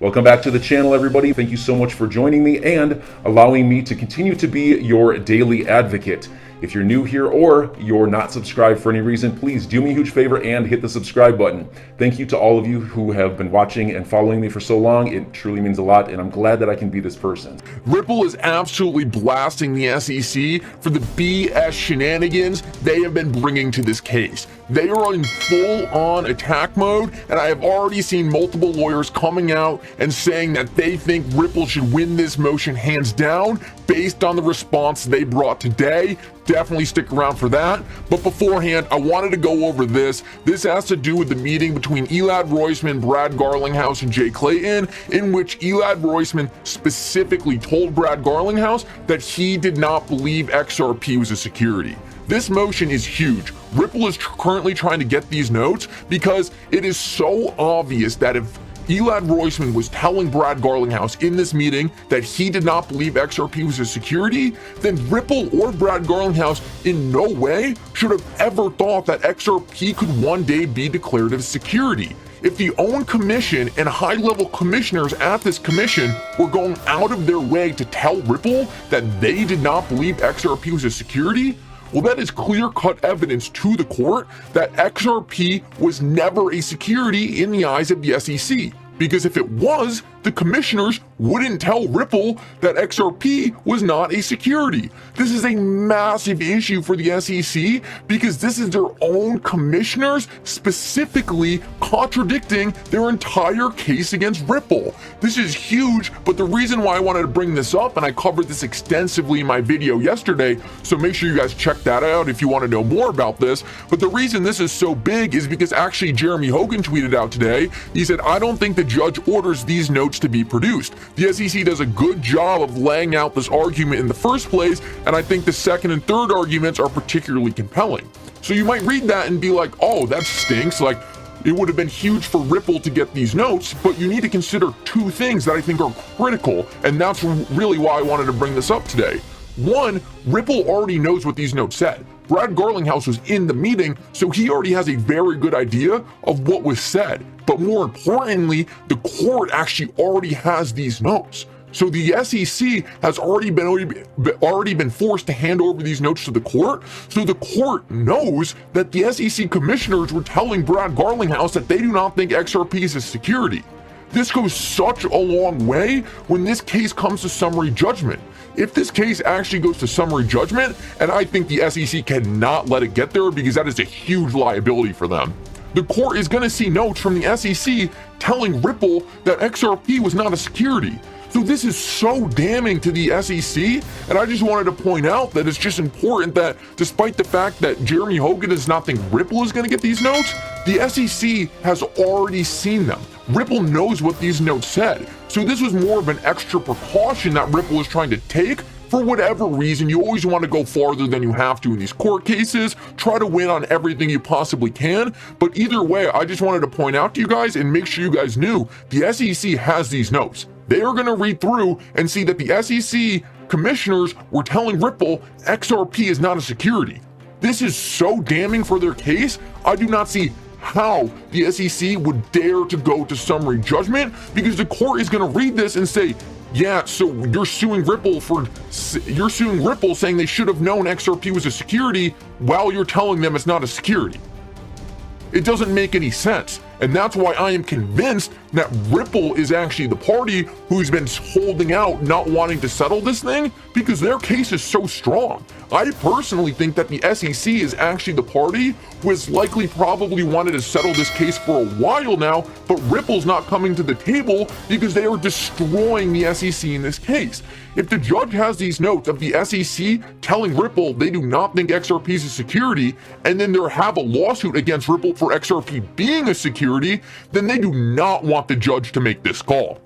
Welcome back to the channel, everybody. Thank you so much for joining me and allowing me to continue to be your daily advocate. If you're new here or you're not subscribed for any reason, please do me a huge favor and hit the subscribe button. Thank you to all of you who have been watching and following me for so long. It truly means a lot, and I'm glad that I can be this person. Ripple is absolutely blasting the SEC for the BS shenanigans they have been bringing to this case. They are in full-on attack mode, and I have already seen multiple lawyers coming out and saying that they think Ripple should win this motion hands down based on the response they brought today. Definitely stick around for that. But beforehand, I wanted to go over this. This has to do with the meeting between Elad Roisman, Brad Garlinghouse, and Jay Clayton, in which Elad Roisman specifically told Brad Garlinghouse that he did not believe XRP was a security. This motion is huge. Ripple is currently trying to get these notes because it is so obvious that if Elad Roisman was telling Brad Garlinghouse in this meeting that he did not believe XRP was a security, then Ripple or Brad Garlinghouse in no way should have ever thought that XRP could one day be declared a security. If the OWN commission and high-level commissioners at this commission were going out of their way to tell Ripple that they did not believe XRP was a security, well, that is clear-cut evidence to the court that XRP was never a security in the eyes of the SEC. Because if it was, the commissioners wouldn't tell Ripple that XRP was not a security. This is a massive issue for the SEC because this is their own commissioners specifically contradicting their entire case against Ripple. This is huge, but the reason why I wanted to bring this up, and I covered this extensively in my video yesterday, so make sure you guys check that out if you want to know more about this. But the reason this is so big is because actually Jeremy Hogan tweeted out today, he said, "I don't think the judge orders these notes to be produced. The SEC does a good job of laying out this argument in the first place, and I think the second and third arguments are particularly compelling." So you might read that and be like, oh, that stinks. Like, it would have been huge for Ripple to get these notes, but you need to consider two things that I think are critical, and that's really why I wanted to bring this up today. One, Ripple already knows what these notes said. Brad Garlinghouse was in the meeting, so he already has a very good idea of what was said. But more importantly, the court actually already has these notes. So the SEC has already been forced to hand over these notes to the court. So the court knows that the SEC commissioners were telling Brad Garlinghouse that they do not think XRP is a security. This goes such a long way when this case comes to summary judgment. If this case actually goes to summary judgment, and I think the SEC cannot let it get there because that is a huge liability for them, the court is going to see notes from the SEC telling Ripple that XRP was not a security. So this is so damning to the SEC, and I just wanted to point out that it's just important that despite the fact that Jeremy Hogan does not think Ripple is going to get these notes, the SEC has already seen them. Ripple knows what these notes said. So this was more of an extra precaution that Ripple is trying to take. For whatever reason, you always want to go farther than you have to in these court cases, try to win on everything you possibly can. But either way, I just wanted to point out to you guys and make sure you guys knew the SEC has these notes. They are going to read through and see that the SEC commissioners were telling Ripple XRP is not a security. This is so damning for their case. I do not see how the SEC would dare to go to summary judgment because the court is going to read this and say, yeah, so you're suing Ripple saying they should have known XRP was a security while you're telling them it's not a security. It doesn't make any sense. And that's why I am convinced that Ripple is actually the party who's been holding out, not wanting to settle this thing, because their case is so strong. I personally think that the SEC is actually the party who has likely probably wanted to settle this case for a while now, but Ripple's not coming to the table because they are destroying the SEC in this case. If the judge has these notes of the SEC telling Ripple they do not think XRP is a security, and then they have a lawsuit against Ripple for XRP being a security, then they do not want the judge to make this call.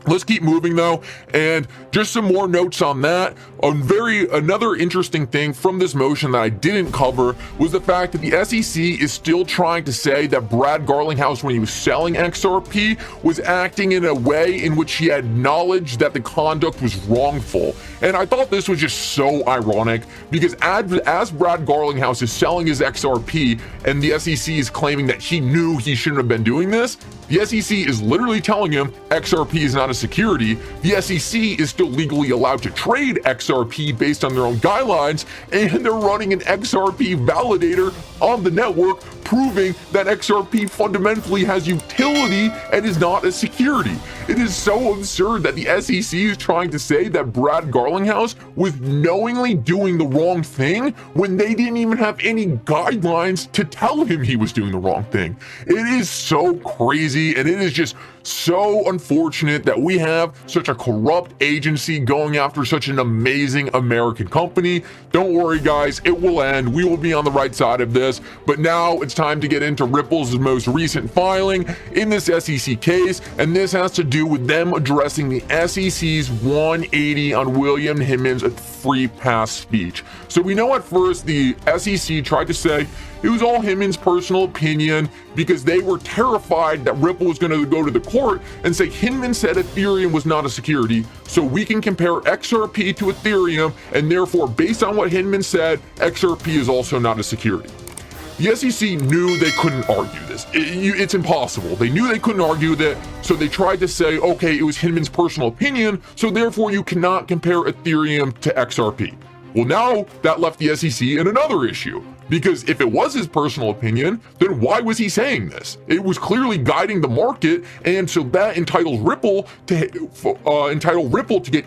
Let's keep moving though, and just some more notes on that. Another interesting thing from this motion that I didn't cover was the fact that the SEC is still trying to say that Brad Garlinghouse, when he was selling XRP, was acting in a way in which he had knowledge that the conduct was wrongful. And I thought this was just so ironic because as Brad Garlinghouse is selling his XRP and the SEC is claiming that he knew he shouldn't have been doing this, The SEC is literally telling him XRP is not a security. The SEC is still legally allowed to trade XRP based on their own guidelines, and they're running an XRP validator on the network, proving that XRP fundamentally has utility and is not a security. It is so absurd that the SEC is trying to say that Brad Garlinghouse was knowingly doing the wrong thing when they didn't even have any guidelines to tell him he was doing the wrong thing. It is so crazy, and it is just so unfortunate that we have such a corrupt agency going after such an amazing American company. Don't worry, guys, it will end. We will be on the right side of this. But now it's time to get into Ripple's most recent filing in this SEC case, and this has to do with them addressing the SEC's 180 on William Hinman's free pass speech. So we know at first the SEC tried to say it was all Hinman's personal opinion because they were terrified that Ripple was going to go to the court and say Hinman said Ethereum was not a security, so we can compare XRP to Ethereum, and therefore, based on what Hinman said, XRP is also not a security. The SEC knew they couldn't argue this. It's impossible. They knew they couldn't argue that, so they tried to say, okay, it was Hinman's personal opinion, so therefore you cannot compare Ethereum to XRP. Well, now that left the SEC in another issue. Because if it was his personal opinion, then why was he saying this? It was clearly guiding the market, and so that entitles Ripple to get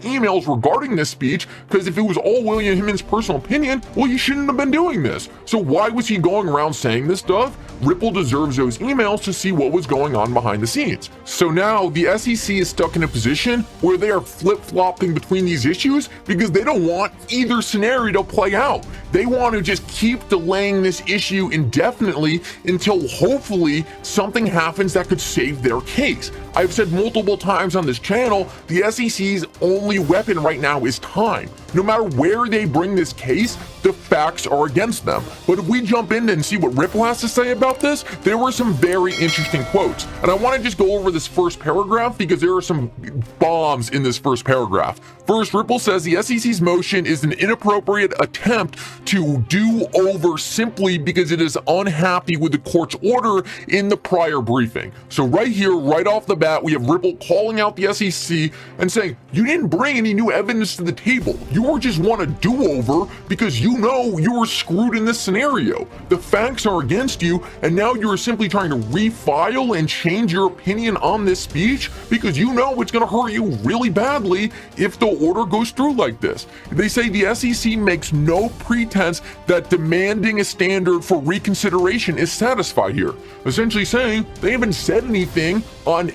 emails regarding this speech. Because if it was all William Hinman's personal opinion, well, he shouldn't have been doing this. So why was he going around saying this stuff? Ripple deserves those emails to see what was going on behind the scenes. So now the SEC is stuck in a position where they are flip-flopping between these issues because they don't want either scenario to play out. They want to just keep delaying this issue indefinitely until hopefully something happens that could save their case. I've said multiple times on this channel, the SEC's only weapon right now is time. No matter where they bring this case, the facts are against them. But if we jump in and see what Ripple has to say about this, there were some very interesting quotes. And I want to just go over this first paragraph because there are some bombs in this first paragraph. First, Ripple says the SEC's motion is an inappropriate attempt to do over simply because it is unhappy with the court's order in the prior briefing. So right here, right off the bat, we have Ripple calling out the SEC and saying, you didn't bring any new evidence to the table. You just want a do-over because you know you were screwed in this scenario. The facts are against you, and now you're simply trying to refile and change your opinion on this speech because you know it's going to hurt you really badly if the order goes through like this. They say the SEC makes no pretense that demanding a standard for reconsideration is satisfied here, essentially saying they haven't said anything on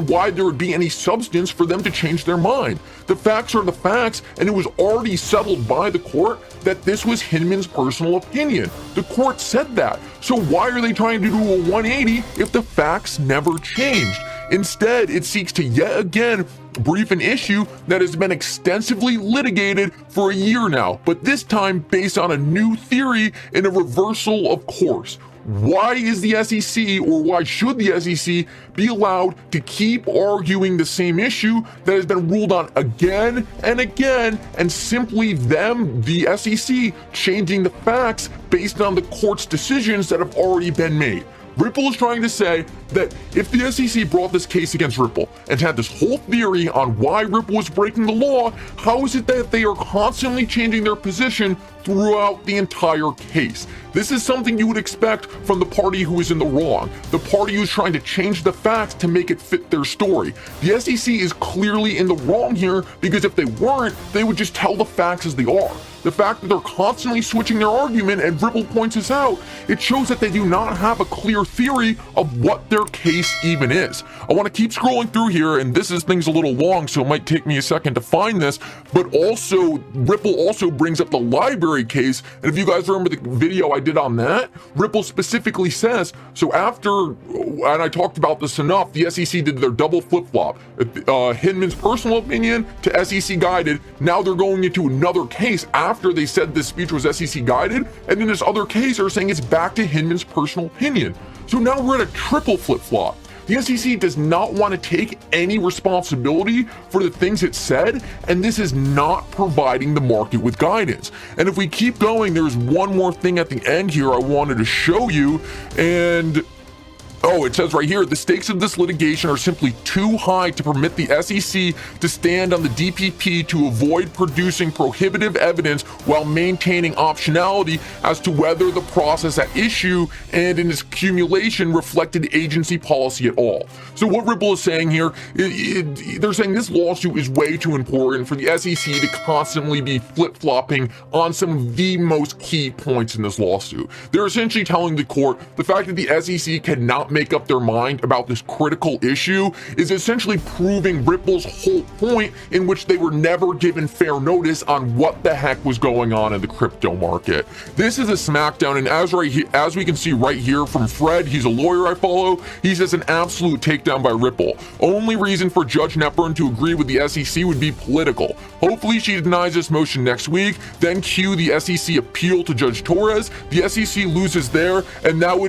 why there would be any substance for them to change their mind. The facts are the facts, and it was already settled by the court that this was Hinman's personal opinion. The court said that. So why are they trying to do a 180 if the facts never changed? Instead, it seeks to yet again brief an issue that has been extensively litigated for a year now, but this time based on a new theory and a reversal of course. Why is the SEC, or why should the SEC be allowed to keep arguing the same issue that has been ruled on again and again, and simply the SEC, changing the facts based on the court's decisions that have already been made? Ripple is trying to say that if the SEC brought this case against Ripple and had this whole theory on why Ripple was breaking the law, how is it that they are constantly changing their position throughout the entire case? This is something you would expect from the party who is in the wrong, the party who's trying to change the facts to make it fit their story. The SEC is clearly in the wrong here because if they weren't, they would just tell the facts as they are. The fact that they're constantly switching their argument, and Ripple points this out, it shows that they do not have a clear theory of what their case even is. I want to keep scrolling through here, and thing's a little long, so it might take me a second to find this, but also, Ripple also brings up the library case, and if you guys remember the video I did on that, Ripple specifically says, so after, and I talked about this enough, the SEC did their double flip-flop, Hinman's personal opinion to SEC guided, now they're going into another case after they said this speech was SEC guided, and in this other case are saying it's back to Hinman's personal opinion. So now we're at a triple flip-flop. The SEC does not want to take any responsibility for the things it said, and this is not providing the market with guidance. And if we keep going, there's one more thing at the end here I wanted to show you, and Oh, it says right here, the stakes of this litigation are simply too high to permit the SEC to stand on the DPP to avoid producing prohibitive evidence while maintaining optionality as to whether the process at issue and in its accumulation reflected agency policy at all. So what Ripple is saying here, they're saying this lawsuit is way too important for the SEC to constantly be flip-flopping on some of the most key points in this lawsuit. They're essentially telling the court the fact that the SEC cannot make up their mind about this critical issue is essentially proving Ripple's whole point, in which they were never given fair notice on what the heck was going on in the crypto market. This is a smackdown, and as we can see right here from Fred, he's a lawyer I follow, he says an absolute takedown by Ripple. Only reason for Judge Nepern to agree with the SEC would be political. Hopefully she denies this motion next week, then cue the SEC appeal to Judge Torres. The SEC loses there, and that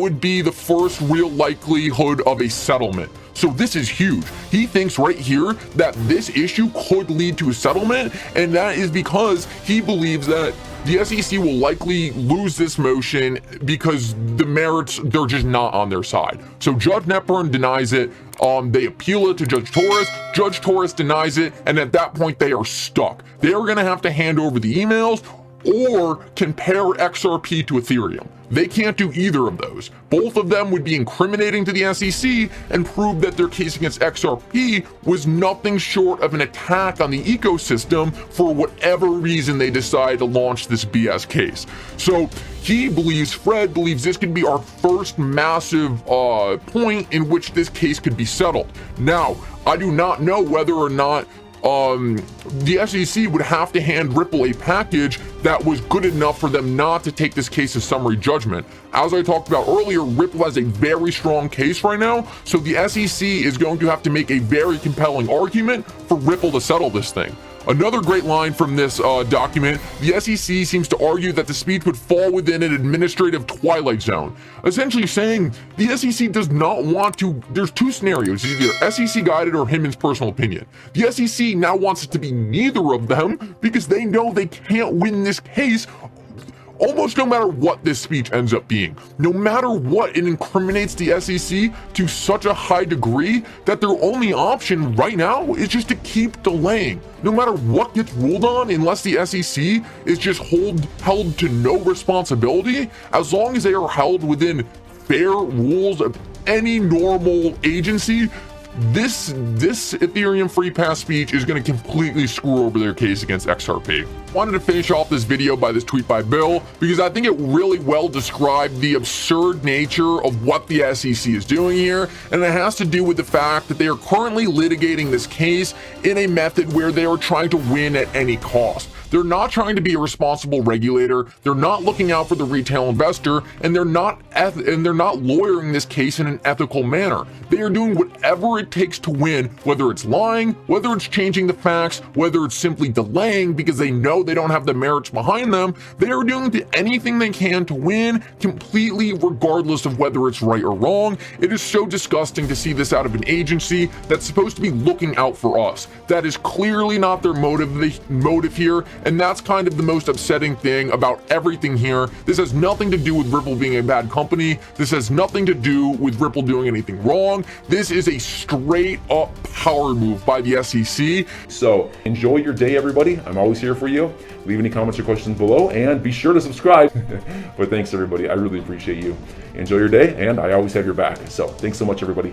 would be the first real likelihood of a settlement. So this is huge. He thinks right here that this issue could lead to a settlement, and that is because he believes that the SEC will likely lose this motion because the merits, they're just not on their side. So Judge Nepern denies it. They appeal it to Judge Torres. Judge Torres denies it, and at that point they are stuck. They are going to have to hand over the emails or compare XRP to Ethereum. They can't do either of those. Both of them would be incriminating to the SEC and prove that their case against XRP was nothing short of an attack on the ecosystem for whatever reason they decide to launch this BS case. So Fred believes this could be our first massive point in which this case could be settled. Now, I do not know whether or not the SEC would have to hand Ripple a package that was good enough for them not to take this case as summary judgment. As I talked about earlier, Ripple has a very strong case right now, so the SEC is going to have to make a very compelling argument for Ripple to settle this thing. Another great line from this document, the SEC seems to argue that the speech would fall within an administrative twilight zone, essentially saying the SEC does not want to. There's two scenarios, either SEC guided or Hinman's personal opinion. The SEC now wants it to be neither of them because they know they can't win this case almost no matter what this speech ends up being. No matter what, it incriminates the SEC to such a high degree that their only option right now is just to keep delaying. No matter what gets ruled on, unless the SEC is just held to no responsibility, as long as they are held within fair rules of any normal agency, this Ethereum free pass speech is going to completely screw over their case against XRP. Wanted to finish off this video by this tweet by Bill because I think it really well described the absurd nature of what the SEC is doing here, and it has to do with the fact that they are currently litigating this case in a method where they are trying to win at any cost. They're not trying to be a responsible regulator. They're not looking out for the retail investor, and they're not lawyering this case in an ethical manner. They are doing whatever it takes to win, whether it's lying, whether it's changing the facts, whether it's simply delaying because they know they don't have the merits behind them. They are doing anything they can to win, completely regardless of whether it's right or wrong. It is so disgusting to see this out of an agency that's supposed to be looking out for us. That is clearly not their motive here. And that's kind of the most upsetting thing about everything here. This has nothing to do with Ripple being a bad company. This has nothing to do with Ripple doing anything wrong. This is a straight up power move by the SEC. So enjoy your day, everybody. I'm always here for you. Leave any comments or questions below, and be sure to subscribe. But thanks, everybody. I really appreciate you. Enjoy your day, and I always have your back. So thanks so much, everybody.